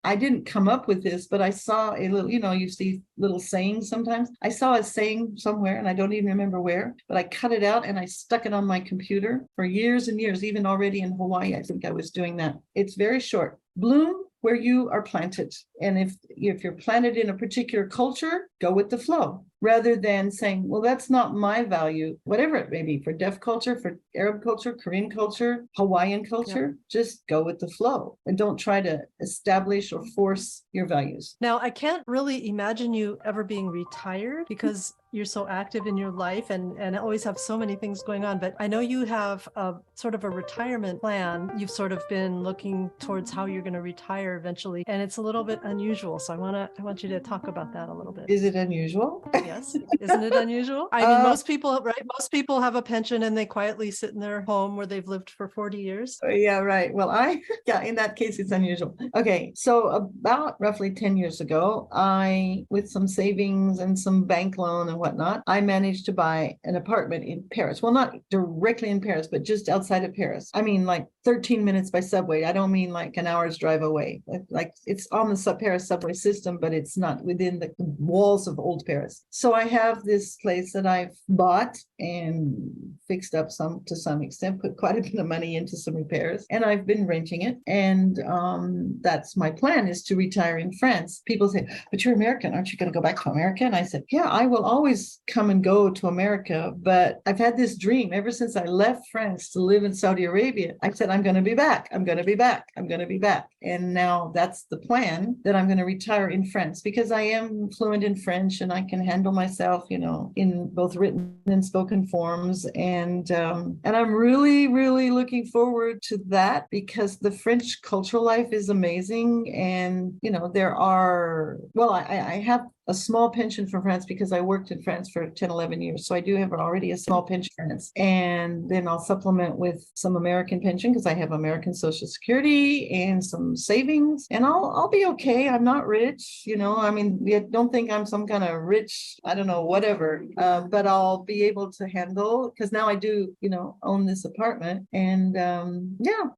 I didn't come up with this, but I saw a little, you see little sayings sometimes. I saw a saying somewhere and I don't even remember where, but I cut it out and I stuck it on my computer for years and years, even already in Hawaii. I think I was doing that. It's very short. Bloom where you are planted. And if you're planted in a particular culture, go with the flow, rather than saying, well, that's not my value, whatever it may be, for deaf culture, for Arab culture, Korean culture, Hawaiian culture, just go with the flow and don't try to establish or force your values. Now, I can't really imagine you ever being retired because you're so active in your life and always have so many things going on. But I know you have a sort of a retirement plan. You've sort of been looking towards how you're going to retire eventually. And it's a little bit unusual. So I want you to talk about that a little bit. Is it unusual? Yes. Isn't it unusual? I mean, most people, right? Most people have a pension and they quietly sit in their home where they've lived for 40 years. Yeah, right. Well, in that case, it's unusual. Okay. So about roughly 10 years ago, with some savings and some bank loan and whatnot, I managed to buy an apartment in Paris. Well, not directly in Paris, but just outside of Paris. I mean, like 13 minutes by subway. I don't mean like an hour's drive away. Like it's on the Paris subway system, but it's not within the walls of old Paris. So I have this place that I've bought and fixed up to some extent, put quite a bit of money into some repairs, and I've been renting it. And that's my plan, is to retire in France. People say, but you're American, aren't you going to go back to America? And I said, yeah, I will always come and go to America, but I've had this dream ever since I left France to live in Saudi Arabia. I said, I'm going to be back. I'm going to be back. I'm going to be back. And now that's the plan, that I'm going to retire in France, because I am fluent in French and I can handle myself, in both written and spoken forms. And I'm really, really looking forward to that, because the French cultural life is amazing. And, I have a small pension from France because I worked in France for 10, 11 years. So I do have already a small pension. And then I'll supplement with some American pension because I have American Social Security and some savings, and I'll be okay. I'm not rich, I mean, don't think I'm some kind of rich, I don't know, whatever, but I'll be able to handle, because now I do, own this apartment. And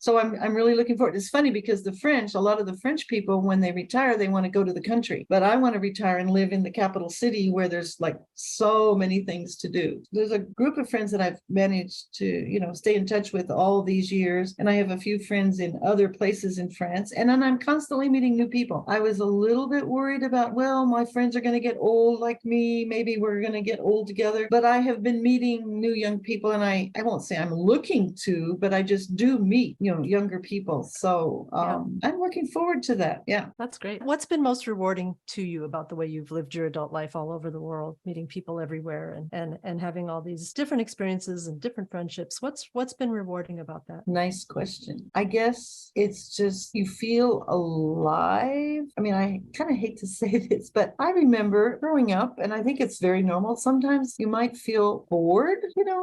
so I'm really looking forward. It's funny because a lot of the French people, when they retire, they want to go to the country, but I want to retire and live in the capital city where there's like so many things to do. There's a group of friends that I've managed to, stay in touch with all these years. And I have a few friends in other places in France. And then I'm constantly meeting new people. I was a little bit worried about, well, my friends are going to get old like me. Maybe we're going to get old together. But I have been meeting new young people, and I won't say I'm looking to, but I just do meet, younger people. So I'm looking forward to that. Yeah. That's great. What's been most rewarding to you about the way you've lived your adult life all over the world, meeting people everywhere and having all these different experiences and different friendships? What's been rewarding about that? Nice question. I guess it's just you feel alive. I mean, I kind of hate to say this, but I remember growing up, and I think it's very normal. Sometimes you might feel bored,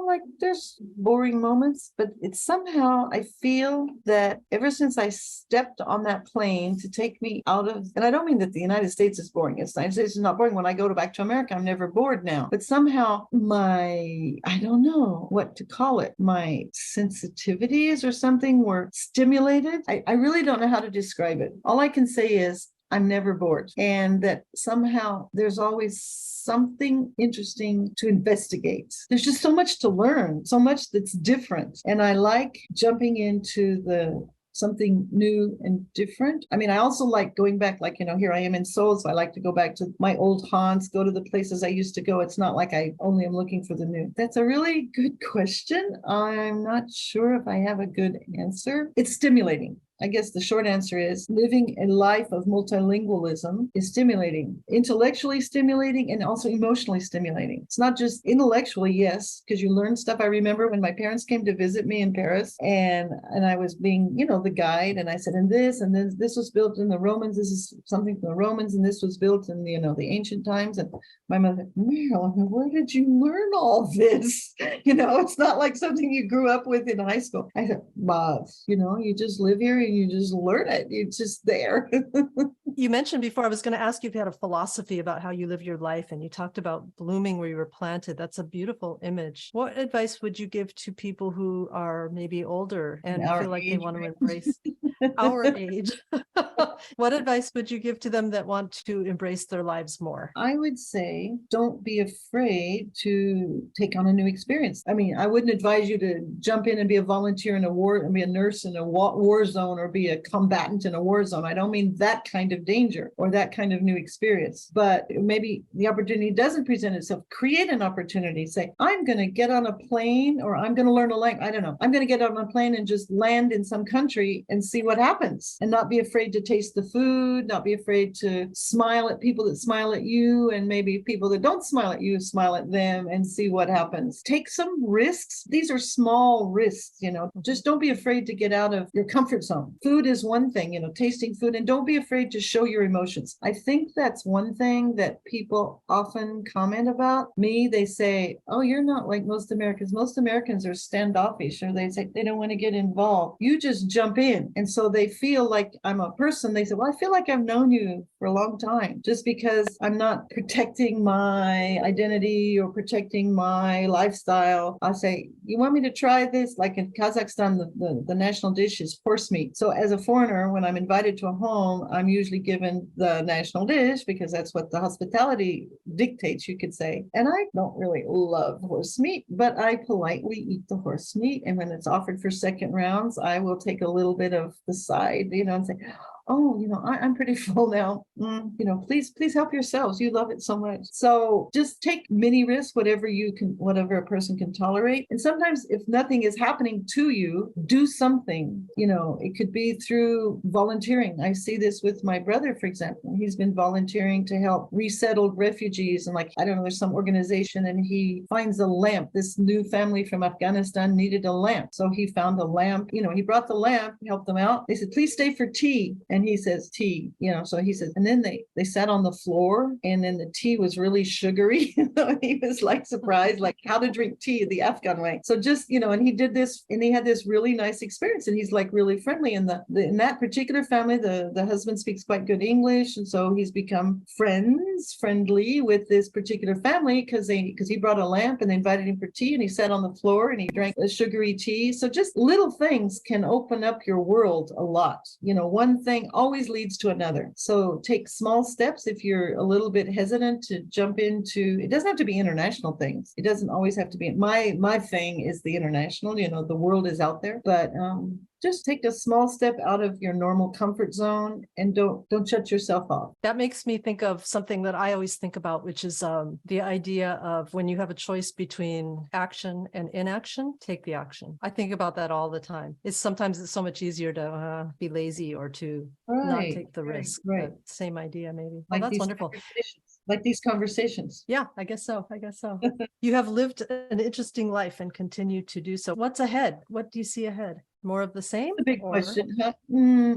like there's boring moments, but it's somehow, I feel that ever since I stepped on that plane to take me out of, and I don't mean that the United States is boring. The United States is not boring. When I go back to America, I'm never bored now. But somehow I don't know what to call it, my sensitivities or something were stimulated. I really don't know how to describe it. All I can say is I'm never bored, and that somehow there's always something interesting to investigate. There's just so much to learn, so much that's different. And I like jumping into something new and different. I mean, I also like going back, like, here I am in Seoul, so I like to go back to my old haunts, go to the places I used to go. It's not like I only am looking for the new. That's a really good question. I'm not sure if I have a good answer. It's stimulating. I guess the short answer is living a life of multilingualism is stimulating, intellectually stimulating, and also emotionally stimulating. It's not just intellectually, yes, because you learn stuff. I remember when my parents came to visit me in Paris, and I was being, the guide, and I said, and then this was built in the Romans. This is something from the Romans, and this was built in the ancient times. And my mother, Marilyn, where did you learn all this? It's not like something you grew up with in high school. I said, Bob, you just live here and you just learn it. It's just there. You mentioned before, I was going to ask you if you had a philosophy about how you live your life, and you talked about blooming where you were planted. That's a beautiful image. What advice would you give to people who are maybe older and Our feel like they age, want to right? embrace our age? What advice would you give to them that want to embrace their lives more? I would say don't be afraid to take on a new experience. I mean, I wouldn't advise you to jump in and be a volunteer in a war and be a nurse in a war zone or be a combatant in a war zone. I don't mean that kind of danger or that kind of new experience, but maybe the opportunity doesn't present itself. Create an opportunity. Say, I'm going to get on a plane or I'm going to learn a language. I don't know. I'm going to get on a plane and just land in some country and see what happens and not be afraid to taste the food, not be afraid to smile at people that smile at you, and maybe people that don't smile at you smile at them and see what happens. Take some risks. These are small risks, just don't be afraid to get out of your comfort zone. Food is one thing, tasting food, and don't be afraid to show your emotions. I think that's one thing that people often comment about me. They say, oh, you're not like most Americans. Most Americans are standoffish, or they say they don't want to get involved. You just jump in. And so they feel like I'm a person. They say, well, I feel like I've known you for a long time, just because I'm not protecting my identity or protecting my lifestyle. I say, you want me to try this? Like in Kazakhstan, the national dish is horse meat. So as a foreigner, when I'm invited to a home, I'm usually given the national dish because that's what the hospitality dictates, you could say. And I don't really love horse meat, but I politely eat the horse meat. And when it's offered for second rounds, I will take a little bit of the side, and say, oh, I'm pretty full now. Please help yourselves. You love it so much. So just take mini risks, whatever a person can tolerate. And sometimes if nothing is happening to you, do something. It could be through volunteering. I see this with my brother, for example. He's been volunteering to help resettled refugees. And I don't know, there's some organization and he finds a lamp. This new family from Afghanistan needed a lamp. So he found a lamp, he brought the lamp, helped them out. They said, please stay for tea. And he says tea, so he says, and then they sat on the floor and then the tea was really sugary. He was surprised, how to drink tea the Afghan way. So just, and he did this and he had this really nice experience and he's really friendly. And in that particular family, the husband speaks quite good English. And so he's become friendly with this particular family because he brought a lamp and they invited him for tea and he sat on the floor and he drank a sugary tea. So just little things can open up your world a lot. One thing always leads to another. So take small steps if you're a little bit hesitant to jump into, it doesn't have to be international things. It doesn't always have to be, my thing is the international, the world is out there, but just take a small step out of your normal comfort zone and don't shut yourself off. That makes me think of something that I always think about, which is the idea of when you have a choice between action and inaction, take the action. I think about that all the time. Sometimes it's so much easier to be lazy or to not take the risk. Right. But same idea, maybe. Like that's wonderful. Like these conversations. Yeah, I guess so. You have lived an interesting life and continue to do so. What's ahead? What do you see ahead? More of the same? The big question. Huh?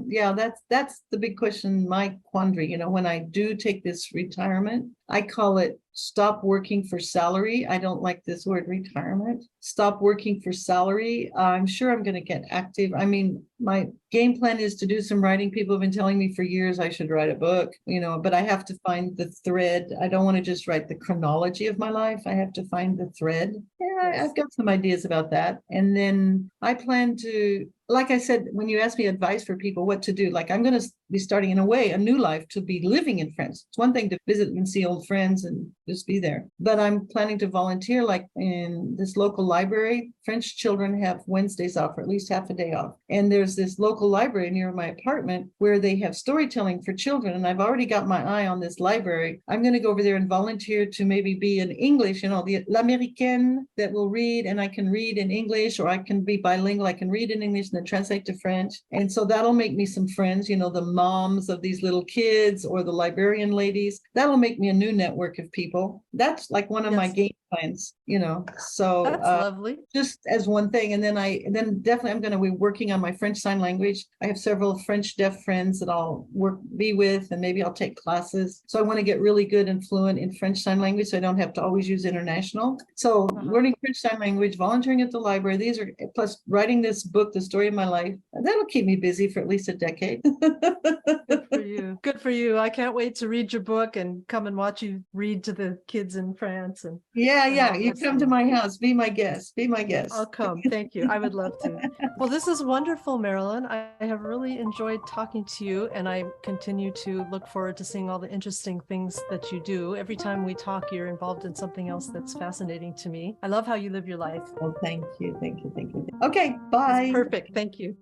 Yeah, that's the big question, my quandary. When I do take this retirement, I call it stop working for salary. I don't like this word retirement. Stop working for salary. I'm sure I'm going to get active. I mean, my game plan is to do some writing. People have been telling me for years I should write a book, but I have to find the thread. I don't want to just write the chronology of my life. I have to find the thread. Yeah, I've got some ideas about that. And then I plan to, like I said, when you ask me advice for people what to do, I'm going to be starting in a way, a new life, to be living in France. It's one thing to visit and see old friends and just be there, but I'm planning to volunteer in this local library. French children have Wednesdays off, or at least half a day off. And there's this local library near my apartment where they have storytelling for children. And I've already got my eye on this library. I'm going to go over there and volunteer to maybe be in English, the l'américaine that will read, and I can read in English, or I can be bilingual. I can read in English and then translate to French. And so that'll make me some friends, the moms of these little kids or the librarian ladies. That'll make me a new network of people. That's one of my game plans, so that's lovely. Just as one thing. And then definitely I'm going to be working on my French sign language. I have several French deaf friends that I'll be with, and maybe I'll take classes. So I want to get really good and fluent in French sign language so I don't have to always use international. So learning French sign language, volunteering at the library, these are, plus writing this book, the story story of my life. That'll keep me busy for at least a decade. Good for you. Good for you. I can't wait to read your book and come and watch you read to the kids in France. And Yeah. all You those come to things. my house. Be my guest. Be my I'll guest. come. Thank you. I would love to. Well, this is wonderful, Marilyn. I have really enjoyed talking to you, and I continue to look forward to seeing all the interesting things that you do. Every time we talk, you're involved in something else that's fascinating to me. I love how you live your life. Oh, thank you. Thank you. Thank you. Okay, It's bye. perfect. Thank you.